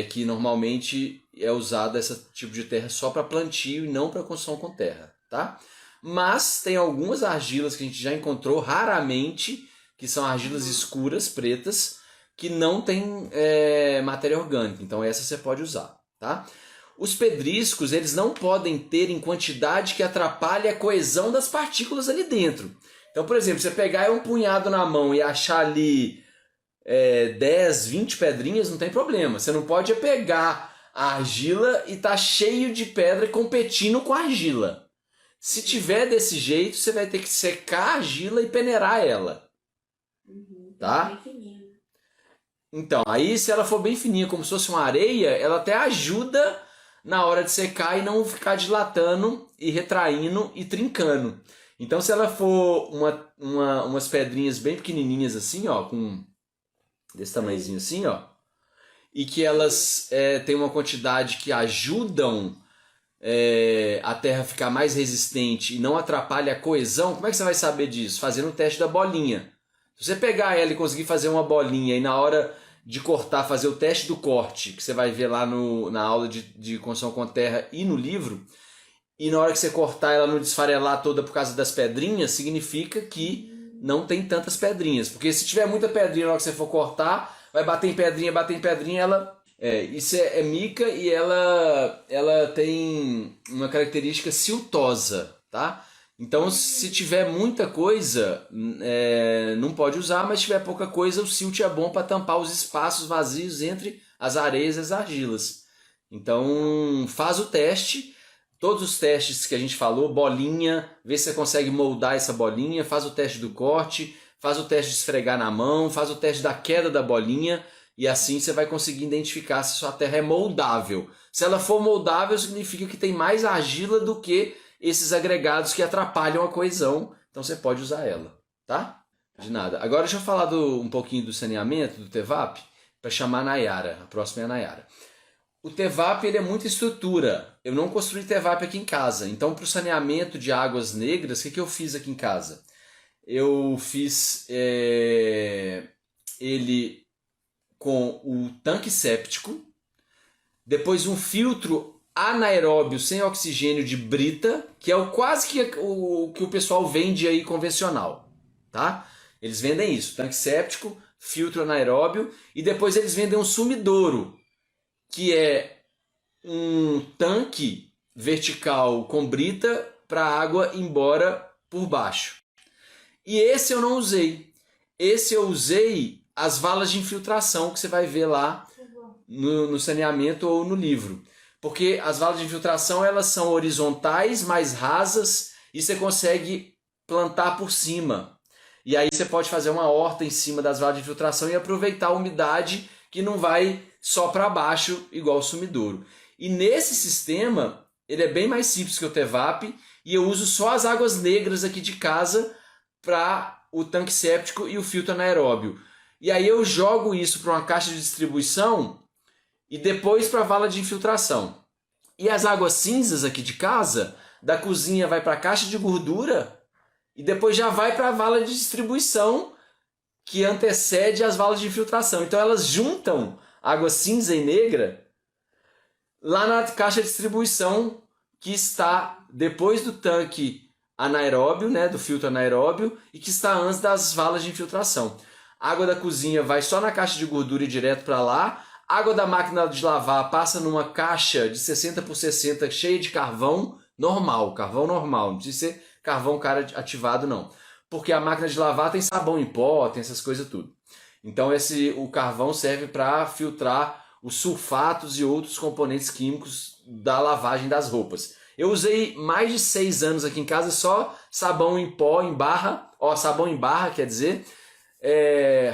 que normalmente é usado esse tipo de terra só para plantio e não para construção com terra, tá? Mas tem algumas argilas que a gente já encontrou raramente, que são argilas escuras, pretas, que não tem matéria orgânica. Então essa você pode usar, tá? Os pedriscos, eles não podem ter em quantidade que atrapalhe a coesão das partículas ali dentro. Então, por exemplo, você pegar um punhado na mão e achar ali 10, 20 pedrinhas, não tem problema. Você não pode pegar a argila e tá cheio de pedra competindo com a argila. Se tiver desse jeito, você vai ter que secar a argila e peneirar ela. Tá? Bem fininho. Então, aí se ela for bem fininha, como se fosse uma areia, ela até ajuda na hora de secar e não ficar dilatando e retraindo e trincando. Então, se ela for umas pedrinhas bem pequenininhas assim, ó, com desse tamanhozinho assim, ó, e que elas têm uma quantidade que ajudam a terra ficar mais resistente e não atrapalha a coesão, como é que você vai saber disso? Fazendo o teste da bolinha. Se você pegar ela e conseguir fazer uma bolinha e na hora de cortar, fazer o teste do corte, que você vai ver lá na aula de construção com terra e no livro, e na hora que você cortar ela não desfarelar toda por causa das pedrinhas, significa que não tem tantas pedrinhas. Porque se tiver muita pedrinha na hora que você for cortar, vai bater em pedrinha, ela... isso é mica e ela tem uma característica siltosa, tá? Então, se tiver muita coisa, não pode usar, mas se tiver pouca coisa, o silt é bom para tampar os espaços vazios entre as areias e as argilas. Então, faz o teste, todos os testes que a gente falou, bolinha, vê se você consegue moldar essa bolinha, faz o teste do corte, faz o teste de esfregar na mão, faz o teste da queda da bolinha, e assim você vai conseguir identificar se sua terra é moldável. Se ela for moldável, significa que tem mais argila do que esses agregados que atrapalham a coesão, então você pode usar ela, tá? De nada. Agora deixa eu falar um pouquinho do saneamento, do TEVAP, para chamar a Nayara, a próxima é a Nayara. O TEVAP ele é muita estrutura, eu não construí TEVAP aqui em casa, então para o saneamento de águas negras, o que eu fiz aqui em casa? Eu fiz ele com o tanque séptico, depois um filtro anaeróbio sem oxigênio de brita, que é quase que o que o pessoal vende aí convencional, tá? Eles vendem isso, tanque séptico, filtro anaeróbio, e depois eles vendem um sumidouro, que é um tanque vertical com brita para a água ir embora por baixo. E esse eu não usei. Esse eu usei as valas de infiltração que você vai ver lá no saneamento ou no livro. Porque as valas de infiltração elas são horizontais, mais rasas, e você consegue plantar por cima. E aí você pode fazer uma horta em cima das valas de infiltração e aproveitar a umidade que não vai só para baixo, igual o sumidouro. E nesse sistema, ele é bem mais simples que o TEVAP, e eu uso só as águas negras aqui de casa para o tanque séptico e o filtro anaeróbio. E aí eu jogo isso para uma caixa de distribuição e depois para a vala de infiltração. E as águas cinzas aqui de casa, da cozinha vai para a caixa de gordura e depois já vai para a vala de distribuição que antecede as valas de infiltração. Então elas juntam água cinza e negra lá na caixa de distribuição que está depois do tanque anaeróbio, né, do filtro anaeróbio, e que está antes das valas de infiltração. A água da cozinha vai só na caixa de gordura e direto para lá. A água da máquina de lavar passa numa caixa de 60 por 60 cheia de carvão normal, não precisa ser carvão cara ativado não, porque a máquina de lavar tem sabão em pó, tem essas coisas tudo. Então o carvão serve para filtrar os sulfatos e outros componentes químicos da lavagem das roupas. Eu usei mais de 6 anos aqui em casa só sabão em pó, em barra, sabão em barra quer dizer,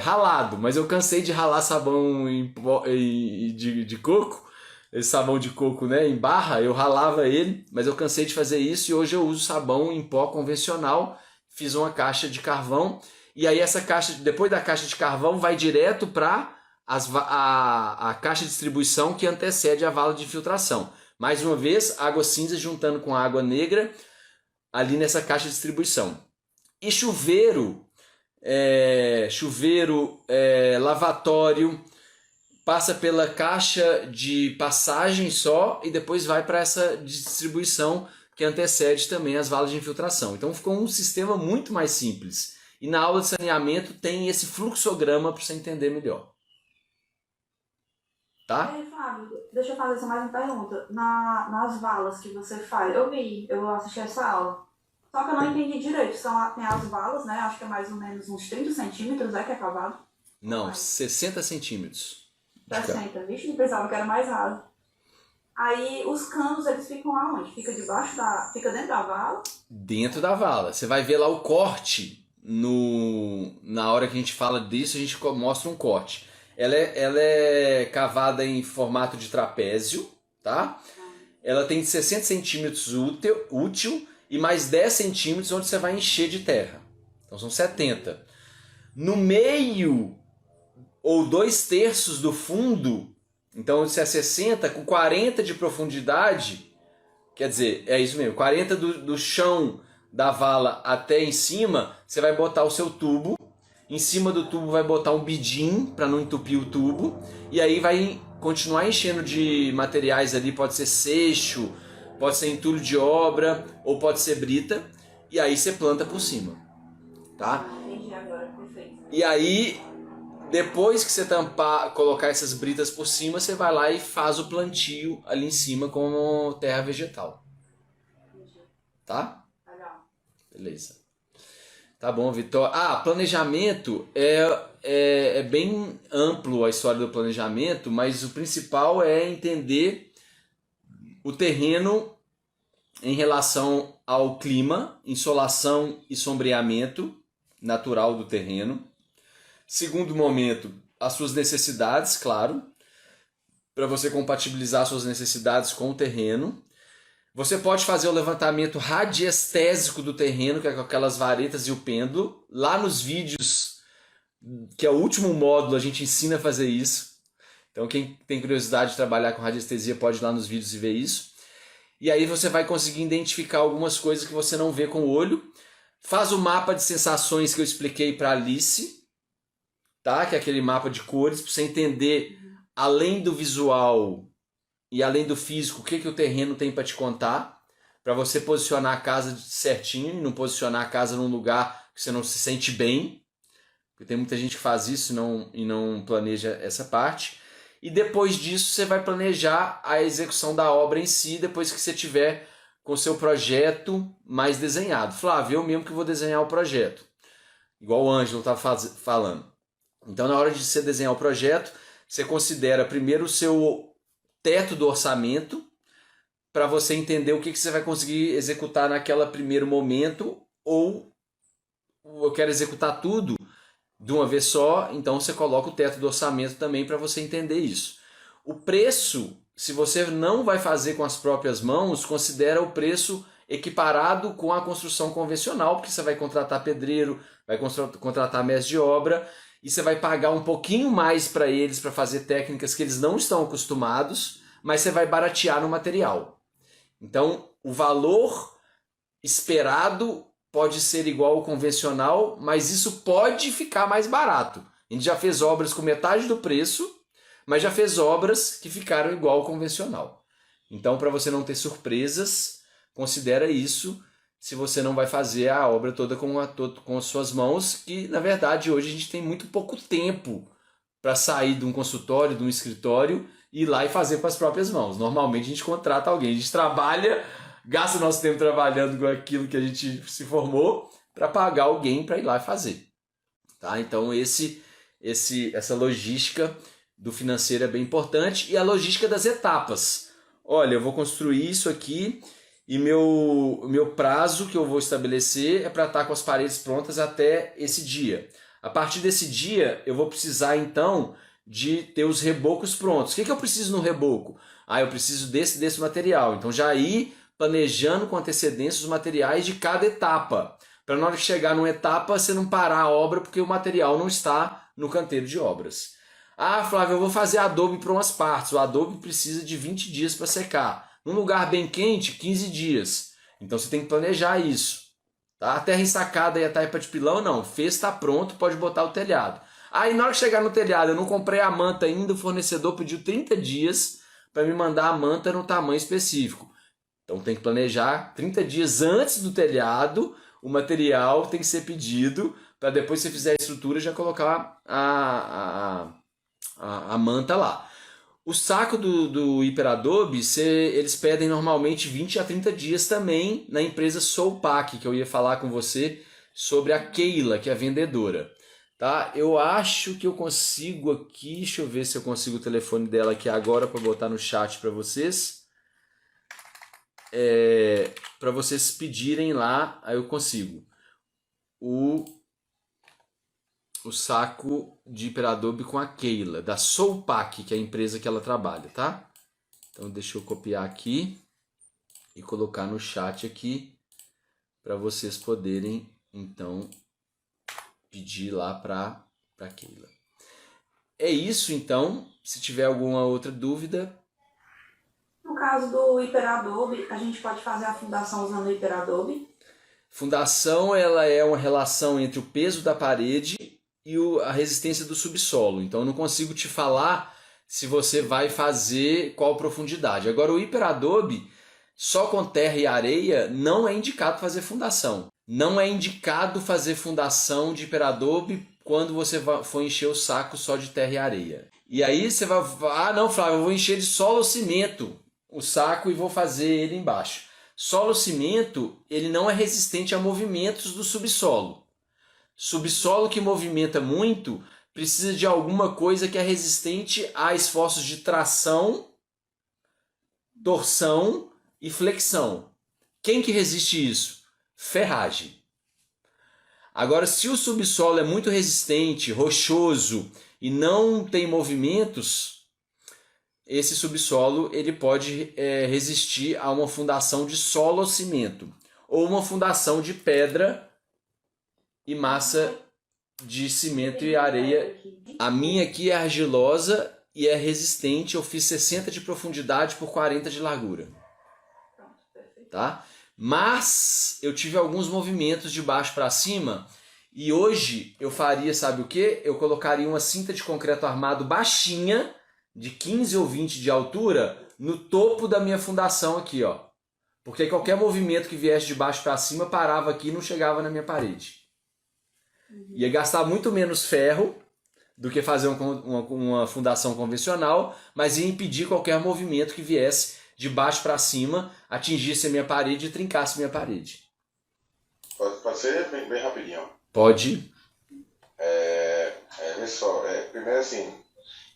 ralado, mas eu cansei de ralar sabão em pó, de coco, esse sabão de coco, né, em barra, eu ralava ele, mas eu cansei de fazer isso e hoje eu uso sabão em pó convencional, fiz uma caixa de carvão e aí essa caixa, depois da caixa de carvão, vai direto para a caixa de distribuição que antecede a vala de infiltração. Mais uma vez, água cinza juntando com água negra ali nessa caixa de distribuição. E chuveiro, lavatório, passa pela caixa de passagem só e depois vai para essa distribuição que antecede também as valas de infiltração. Então ficou um sistema muito mais simples. E na aula de saneamento tem esse fluxograma para você entender melhor. Tá? Fábio, deixa eu fazer só mais uma pergunta. Nas valas que você faz, eu assisti essa aula. Só que eu não entendi direito. Tem as valas, né? Acho que é mais ou menos uns 30 centímetros, que é cavado? Não, 60 centímetros. 60, vixe, eu pensava que era mais raso. Aí os canos, eles ficam aonde? Fica dentro da vala? Dentro da vala. Você vai ver lá o corte. Na hora que a gente fala disso, a gente mostra um corte. Ela é cavada em formato de trapézio, tá? Ela tem 60 centímetros útil e mais 10 centímetros onde você vai encher de terra. Então são 70. No meio ou 2/3 do fundo, então se é 60, com 40 de profundidade, quer dizer, é isso mesmo, 40 do chão da vala até em cima, você vai botar o seu tubo. Em cima do tubo vai botar um bidim para não entupir o tubo. E aí vai continuar enchendo de materiais ali. Pode ser seixo, pode ser entulho de obra ou pode ser brita. E aí você planta por cima. Tá? Entendi agora, perfeito. E aí, depois que você colocar essas britas por cima, você vai lá e faz o plantio ali em cima como terra vegetal. Entendi. Tá? Legal. Beleza. Tá bom, Vitor. Planejamento é bem amplo a história do planejamento, mas o principal é entender o terreno em relação ao clima, insolação e sombreamento natural do terreno. Segundo momento, as suas necessidades, claro, para você compatibilizar suas necessidades com o terreno. Você pode fazer o levantamento radiestésico do terreno, que é com aquelas varetas e o pêndulo. Lá nos vídeos, que é o último módulo, a gente ensina a fazer isso. Então quem tem curiosidade de trabalhar com radiestesia pode ir lá nos vídeos e ver isso. E aí você vai conseguir identificar algumas coisas que você não vê com o olho. Faz o mapa de sensações que eu expliquei para a Alice, tá? Que é aquele mapa de cores, para você entender, além do visual e além do físico, o que o terreno tem para te contar, para você posicionar a casa certinho e não posicionar a casa num lugar que você não se sente bem, porque tem muita gente que faz isso e não planeja essa parte. E depois disso você vai planejar a execução da obra em si, depois que você tiver com o seu projeto mais desenhado. Flávio, eu mesmo que vou desenhar o projeto, igual o Ângelo está falando. Então na hora de você desenhar o projeto, você considera primeiro o seu teto do orçamento, para você entender o que você vai conseguir executar naquele primeiro momento, ou eu quero executar tudo de uma vez só, então você coloca o teto do orçamento também para você entender isso. O preço, se você não vai fazer com as próprias mãos, considera o preço equiparado com a construção convencional, porque você vai contratar pedreiro, vai contratar mestre de obra, e você vai pagar um pouquinho mais para eles para fazer técnicas que eles não estão acostumados, mas você vai baratear no material. Então, o valor esperado pode ser igual ao convencional, mas isso pode ficar mais barato. A gente já fez obras com metade do preço, mas já fez obras que ficaram igual ao convencional. Então, para você não ter surpresas, considera isso se você não vai fazer a obra toda com as suas mãos, que na verdade hoje a gente tem muito pouco tempo para sair de um consultório, de um escritório e ir lá e fazer com as próprias mãos. Normalmente a gente contrata alguém, a gente trabalha, gasta nosso tempo trabalhando com aquilo que a gente se formou para pagar alguém para ir lá e fazer. Tá? Então essa logística do financeiro é bem importante, e a logística das etapas. Olha, eu vou construir isso aqui e meu prazo que eu vou estabelecer é para estar com as paredes prontas até esse dia. A partir desse dia, eu vou precisar então de ter os rebocos prontos. O que eu preciso no reboco? Eu preciso desse material. Então já ir planejando com antecedência os materiais de cada etapa. Para na hora de chegar numa etapa, você não parar a obra porque o material não está no canteiro de obras. Flávio, eu vou fazer adobe para umas partes. O adobe precisa de 20 dias para secar. Num lugar bem quente, 15 dias. Então você tem que planejar isso. Tá? A terra ensacada e a taipa de pilão, não. Fez, está pronto, pode botar o telhado. E na hora que chegar no telhado, eu não comprei a manta ainda, o fornecedor pediu 30 dias para me mandar a manta no tamanho específico. Então tem que planejar 30 dias antes do telhado, o material tem que ser pedido, para depois que você fizer a estrutura já colocar a manta lá. O saco do Hiperadobe, eles pedem normalmente 20 a 30 dias também na empresa Soulpack, que eu ia falar com você sobre a Keila, que é a vendedora. Tá? Eu acho que eu consigo aqui, deixa eu ver se eu consigo o telefone dela aqui agora para botar no chat para vocês. Para vocês pedirem lá, aí eu consigo. O saco de Hiperadobe com a Keila, da Soulpack, que é a empresa que ela trabalha, tá? Então deixa eu copiar aqui e colocar no chat aqui para vocês poderem, então, pedir lá para Keila. É isso, então. Se tiver alguma outra dúvida... No caso do Hiperadobe, a gente pode fazer a fundação usando o Hiperadobe? Fundação, ela é uma relação entre o peso da parede e a resistência do subsolo. Então eu não consigo te falar se você vai fazer qual profundidade. Agora o Hiperadobe, só com terra e areia, não é indicado fazer fundação. Não é indicado fazer fundação de Hiperadobe quando você for encher o saco só de terra e areia. E aí você vai... não, Flávio, eu vou encher de solo ou cimento o saco e vou fazer ele embaixo. Solo cimento, ele não é resistente a movimentos do subsolo. Subsolo que movimenta muito precisa de alguma coisa que é resistente a esforços de tração, torção e flexão. Quem que resiste isso? Ferragem. Agora, se o subsolo é muito resistente, rochoso e não tem movimentos, esse subsolo ele pode resistir a uma fundação de solo ou cimento, ou uma fundação de pedra e massa de cimento e areia. A minha aqui é argilosa e é resistente. Eu fiz 60 de profundidade por 40 de largura. Tá? Mas eu tive alguns movimentos de baixo para cima e hoje eu faria, sabe o que? Eu colocaria uma cinta de concreto armado baixinha, de 15 ou 20 de altura, no topo da minha fundação aqui, ó. Porque qualquer movimento que viesse de baixo para cima parava aqui e não chegava na minha parede. Ia gastar muito menos ferro do que fazer uma fundação convencional, mas ia impedir qualquer movimento que viesse de baixo para cima, atingisse a minha parede e trincasse minha parede. Pode ser bem rapidinho. Pode. Vê só, primeiro assim,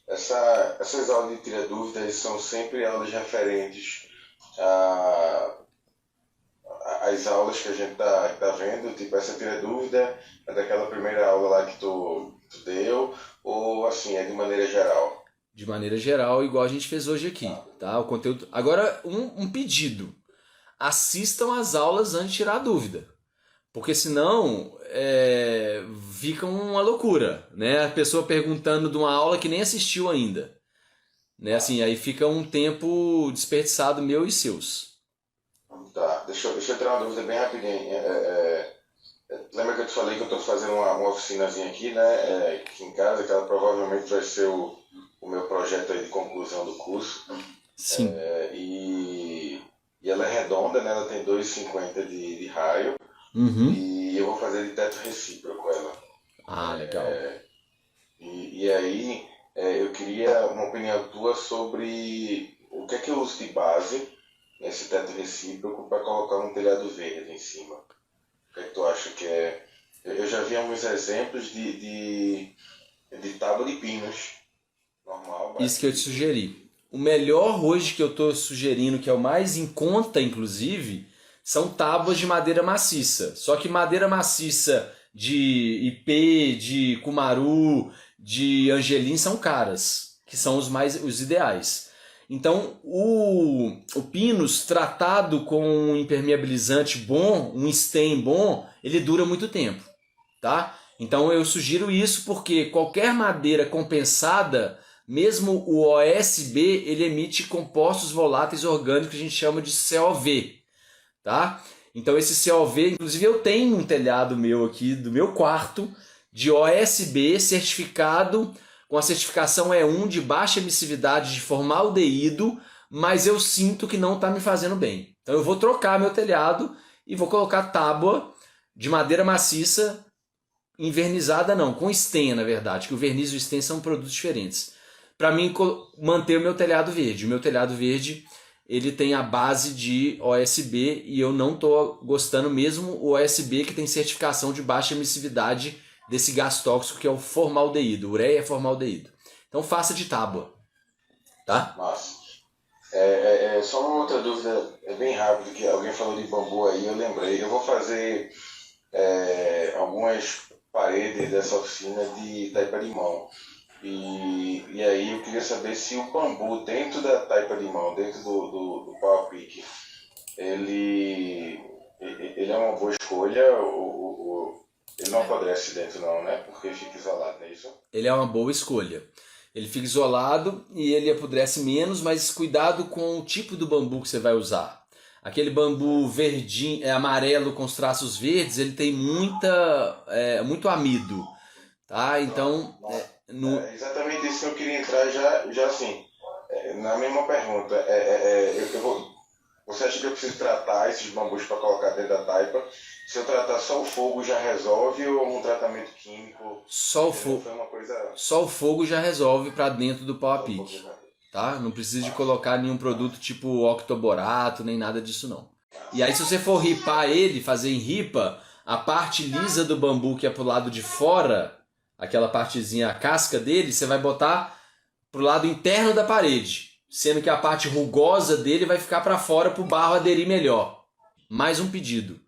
essas aulas de tira dúvidas são sempre aulas referentes às aulas que a gente tá vendo, tipo essa tira dúvida é daquela primeira aula lá que tu deu, ou assim, é de maneira geral? De maneira geral, igual a gente fez hoje aqui, tá? O conteúdo. Agora, um pedido. assistam às aulas antes de tirar a dúvida. Porque senão fica uma loucura, né? A pessoa perguntando de uma aula que nem assistiu ainda. Né? Assim, aí fica um tempo desperdiçado meu e seus. Tá, deixa eu tirar uma dúvida bem rapidinho. Lembra que eu te falei que eu estou fazendo uma oficinazinha aqui, né? Aqui em casa, que ela provavelmente vai ser o meu projeto aí de conclusão do curso. Sim. E ela é redonda, né? Ela tem 2,50 de raio. Uhum. E eu vou fazer de teto recíproco ela. Ah, legal. E aí, eu queria uma opinião tua sobre o que é que eu uso de base nesse teto recíproco para colocar um telhado verde em cima. O que é que tu acha que é? Eu já vi alguns exemplos de tábua de pinos. Normal. Isso que eu te sugeri. O melhor hoje que eu estou sugerindo, que é o mais em conta, inclusive, são tábuas de madeira maciça. Só que madeira maciça de ipê, de cumaru, de angelim são caras, que são os ideais. Então, o pinus tratado com um impermeabilizante bom, um stain bom, ele dura muito tempo, tá? Então eu sugiro isso porque qualquer madeira compensada, mesmo o OSB, ele emite compostos voláteis orgânicos que a gente chama de COV. Tá? Então esse COV, inclusive eu tenho um telhado meu aqui do meu quarto de OSB certificado com a certificação E1 de baixa emissividade de formaldeído, mas eu sinto que não está me fazendo bem. Então eu vou trocar meu telhado e vou colocar tábua de madeira maciça invernizada não, com stain na verdade, que o verniz e o stain são produtos diferentes. Para mim manter o meu telhado verde. O meu telhado verde ele tem a base de OSB e eu não estou gostando mesmo o OSB que tem certificação de baixa emissividade desse gás tóxico que é o formaldeído, ureia formaldeído. Então faça de tábua, tá? Massa. Só uma outra dúvida, bem rápido, que alguém falou de bambu aí, eu lembrei. Eu vou fazer algumas paredes dessa oficina de taipa-limão. E aí eu queria saber se o bambu dentro da taipa-limão, dentro do pau-a-pique, ele é uma boa escolha ou ele não apodrece dentro não, né? Porque fica isolado, não é isso? Ele é uma boa escolha. Ele fica isolado e ele apodrece menos, mas cuidado com o tipo do bambu que você vai usar. Aquele bambu verdinho, amarelo com os traços verdes, ele tem muito amido, tá? Então... É exatamente isso que eu queria entrar já assim, na mesma pergunta. Você acha que eu preciso tratar esses bambus para colocar dentro da taipa? Se eu tratar só o fogo já resolve ou um tratamento químico? Só o fogo já resolve para dentro do pau-a-pique, tá? Não precisa de colocar nenhum produto tipo octoborato, nem nada disso não. E aí se você for ripar ele, fazer em ripa, a parte lisa do bambu que é pro lado de fora, aquela partezinha, a casca dele, você vai botar pro lado interno da parede, sendo que a parte rugosa dele vai ficar para fora para o barro aderir melhor. Mais um pedido.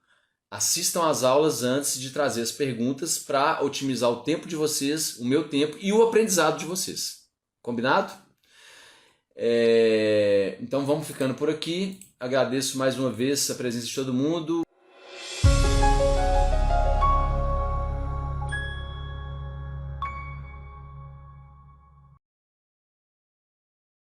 Assistam às aulas antes de trazer as perguntas para otimizar o tempo de vocês, o meu tempo e o aprendizado de vocês. Combinado? Então vamos ficando por aqui. Agradeço mais uma vez a presença de todo mundo.